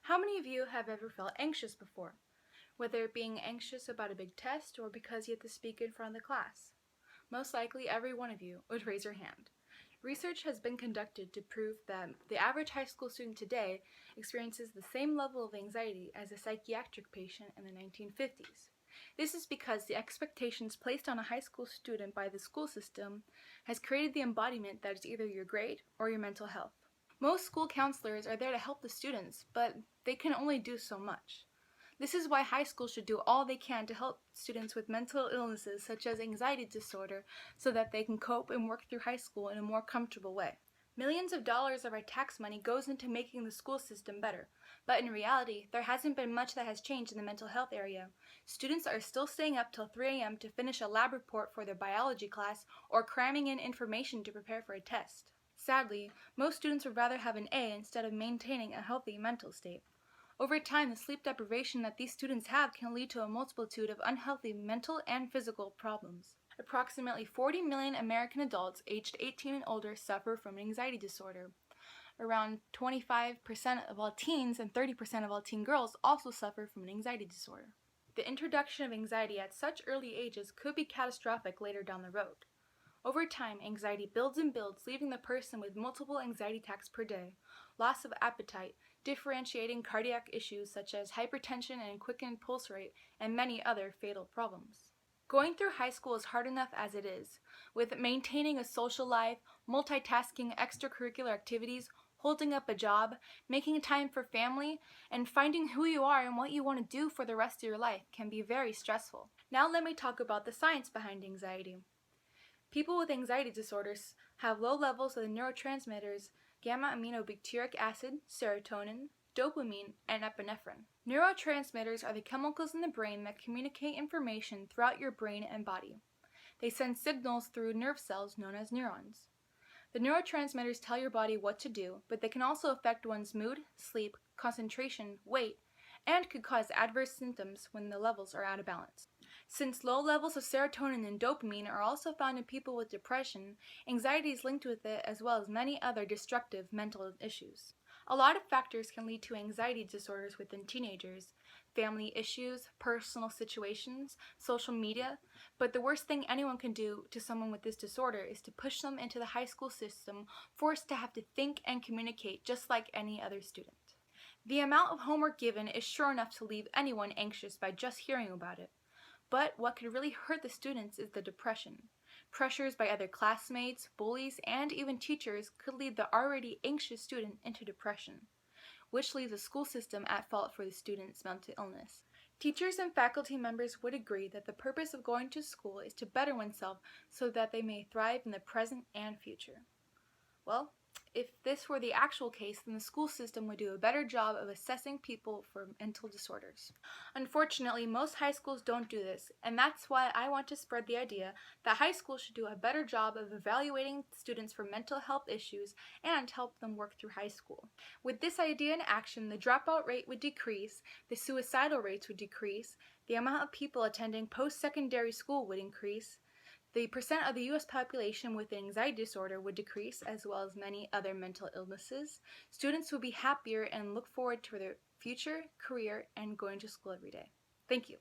How many of you have ever felt anxious before? Whether being anxious about a big test or because you have to speak in front of the class? Most likely every one of you would raise your hand. Research has been conducted to prove that the average high school student today experiences the same level of anxiety as a psychiatric patient in the 1950s. This is because the expectations placed on a high school student by the school system has created the embodiment that is either your grade or your mental health. Most school counselors are there to help the students, but they can only do so much. This is why high schools should do all they can to help students with mental illnesses such as anxiety disorder so that they can cope and work through high school in a more comfortable way. Millions of dollars of our tax money goes into making the school system better, but in reality, there hasn't been much that has changed in the mental health area. Students are still staying up till 3 a.m. to finish a lab report for their biology class or cramming in information to prepare for a test. Sadly, most students would rather have an A instead of maintaining a healthy mental state. Over time, the sleep deprivation that these students have can lead to a multitude of unhealthy mental and physical problems. Approximately 40 million American adults aged 18 and older suffer from an anxiety disorder. Around 25% of all teens and 30% of all teen girls also suffer from an anxiety disorder. The introduction of anxiety at such early ages could be catastrophic later down the road. Over time, anxiety builds and builds, leaving the person with multiple anxiety attacks per day, loss of appetite, differentiating cardiac issues such as hypertension and quickened pulse rate, and many other fatal problems. Going through high school is hard enough as it is, with maintaining a social life, multitasking extracurricular activities, holding up a job, making time for family, and finding who you are and what you want to do for the rest of your life can be very stressful. Now let me talk about the science behind anxiety. People with anxiety disorders have low levels of the neurotransmitters gamma-aminobutyric acid, serotonin, dopamine, and epinephrine. Neurotransmitters are the chemicals in the brain that communicate information throughout your brain and body. They send signals through nerve cells known as neurons. The neurotransmitters tell your body what to do, but they can also affect one's mood, sleep, concentration, weight, and could cause adverse symptoms when the levels are out of balance. Since low levels of serotonin and dopamine are also found in people with depression, anxiety is linked with it as well as many other destructive mental issues. A lot of factors can lead to anxiety disorders within teenagers: family issues, personal situations, social media, but the worst thing anyone can do to someone with this disorder is to push them into the high school system, forced to have to think and communicate just like any other student. The amount of homework given is sure enough to leave anyone anxious by just hearing about it. But what could really hurt the students is the depression. Pressures by other classmates, bullies, and even teachers could lead the already anxious student into depression, which leaves the school system at fault for the student's mental illness. Teachers and faculty members would agree that the purpose of going to school is to better oneself so that they may thrive in the present and future. Well, if this were the actual case, then the school system would do a better job of assessing people for mental disorders. Unfortunately, most high schools don't do this, and that's why I want to spread the idea that high schools should do a better job of evaluating students for mental health issues and help them work through high school. With this idea in action, the dropout rate would decrease, the suicidal rates would decrease, the amount of people attending post-secondary school would increase, the percent of the U.S. population with an anxiety disorder would decrease, as well as many other mental illnesses. Students would be happier and look forward to their future, career, and going to school every day. Thank you.